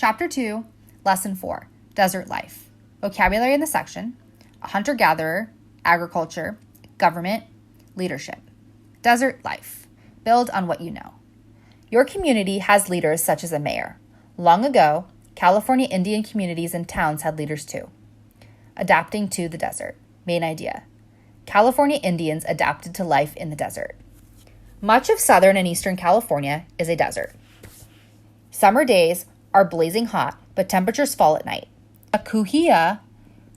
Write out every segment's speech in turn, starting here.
Chapter 2, Lesson 4, Desert Life. Vocabulary in the section: a hunter-gatherer, agriculture, government, leadership. Desert life. Build on what you know. Your community has leaders such as a mayor. Long ago, California Indian communities and towns had leaders too. Adapting to the desert. Main idea: California Indians adapted to life in the desert. Much of southern and eastern California is a desert. Summer days are blazing hot, but temperatures fall at night. The Cahuilla,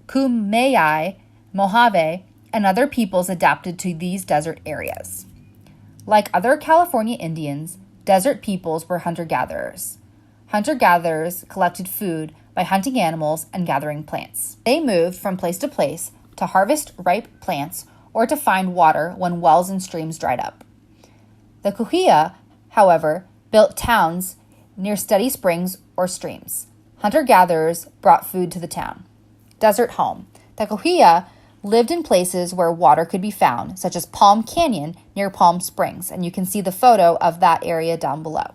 Kumeyaay, Mojave, and other peoples adapted to these desert areas. Like other California Indians, desert peoples were hunter-gatherers. Hunter-gatherers collected food by hunting animals and gathering plants. They moved from place to place to harvest ripe plants or to find water when wells and streams dried up. The Cahuilla, however, built towns near steady springs or streams. Hunter-gatherers brought food to the town. Desert home. The Cahuilla lived in places where water could be found, such as Palm Canyon near Palm Springs, and you can see the photo of that area down below.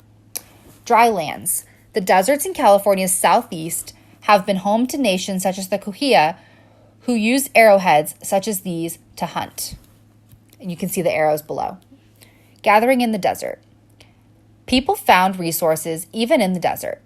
Dry lands. The deserts in California's southeast have been home to nations such as the Cahuilla, who used arrowheads such as these to hunt. And you can see the arrows below. Gathering in the desert. People found resources even in the desert.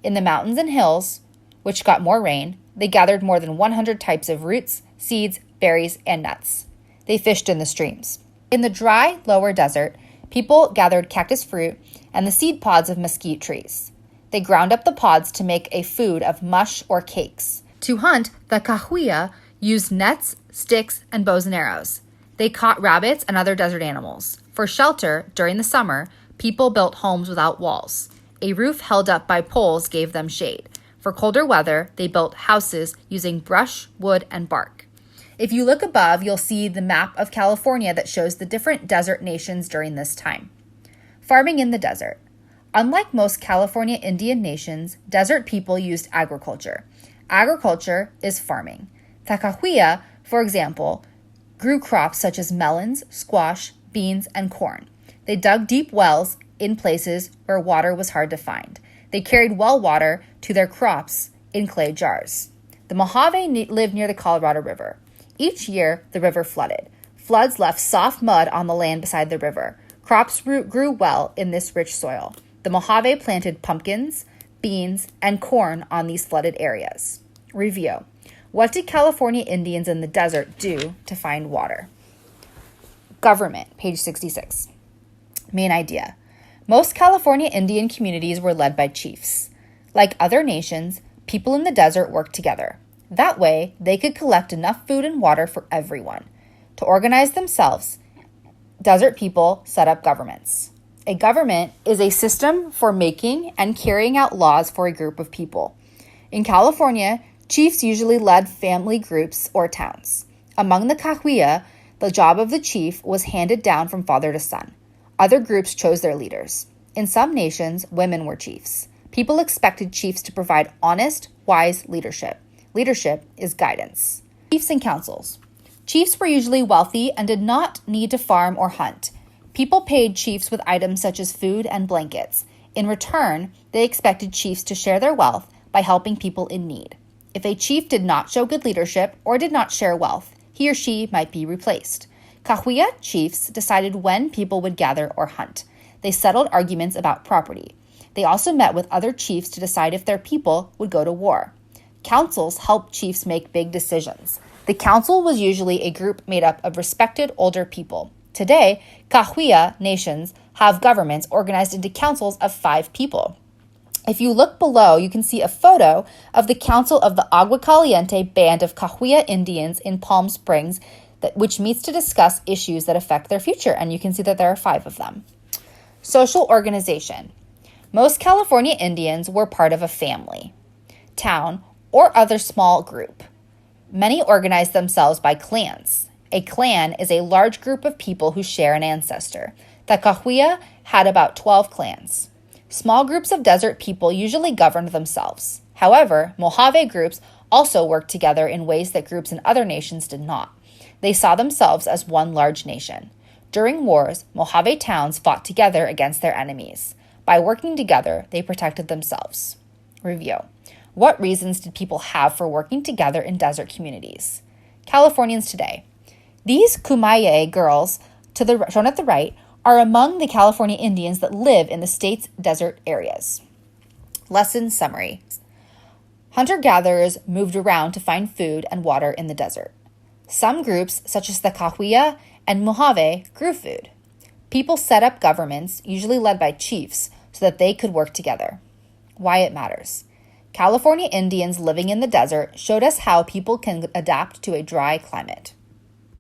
In the mountains and hills, which got more rain, they gathered more than 100 types of roots, seeds, berries, and nuts. They fished in the streams. In the dry, lower desert, people gathered cactus fruit and the seed pods of mesquite trees. They ground up the pods to make a food of mush or cakes. To hunt, the Cahuilla used nets, sticks, and bows and arrows. They caught rabbits and other desert animals. For shelter, during the summer, people built homes without walls. A roof held up by poles gave them shade. For colder weather, they built houses using brush, wood, and bark. If you look above, you'll see the map of California that shows the different desert nations during this time. Farming in the desert. Unlike most California Indian nations, desert people used agriculture. Agriculture is farming. The Cahuilla, for example, grew crops such as melons, squash, beans, and corn. They dug deep wells in places where water was hard to find. They carried well water to their crops in clay jars. The Mojave lived near the Colorado River. Each year, the river flooded. Floods left soft mud on the land beside the river. Crops grew well in this rich soil. The Mojave planted pumpkins, beans, and corn on these flooded areas. Review. What did California Indians in the desert do to find water? Government, page 66. Main idea. Most California Indian communities were led by chiefs. Like other nations, people in the desert worked together. That way, they could collect enough food and water for everyone. To organize themselves, desert people set up governments. A government is a system for making and carrying out laws for a group of people. In California, chiefs usually led family groups or towns. Among the Cahuilla, the job of the chief was handed down from father to son. Other groups chose their leaders. In some nations, women were chiefs. People expected chiefs to provide honest, wise leadership. Leadership is guidance. Chiefs and councils. Chiefs were usually wealthy and did not need to farm or hunt. People paid chiefs with items such as food and blankets. In return, they expected chiefs to share their wealth by helping people in need. If a chief did not show good leadership or did not share wealth, he or she might be replaced. Cahuilla chiefs decided when people would gather or hunt. They settled arguments about property. They also met with other chiefs to decide if their people would go to war. Councils helped chiefs make big decisions. The council was usually a group made up of respected older people. Today, Cahuilla nations have governments organized into councils of 5 people. If you look below, you can see a photo of the Council of the Agua Caliente Band of Cahuilla Indians in Palm Springs, which meets to discuss issues that affect their future, and you can see that there are 5 of them. Social organization. Most California Indians were part of a family, town, or other small group. Many organized themselves by clans. A clan is a large group of people who share an ancestor. The Cahuilla had about 12 clans. Small groups of desert people usually governed themselves. However, Mojave groups also worked together in ways that groups in other nations did not. They saw themselves as one large nation. During wars, Mojave towns fought together against their enemies. By working together, they protected themselves. Review. What reasons did people have for working together in desert communities? Californians today. These Kumeyaay girls, shown at the right, are among the California Indians that live in the state's desert areas. Lesson summary. Hunter-gatherers moved around to find food and water in the desert. Some groups, such as the Cahuilla and Mojave, grew food. People set up governments, usually led by chiefs, so that they could work together. Why it matters. California Indians living in the desert showed us how people can adapt to a dry climate.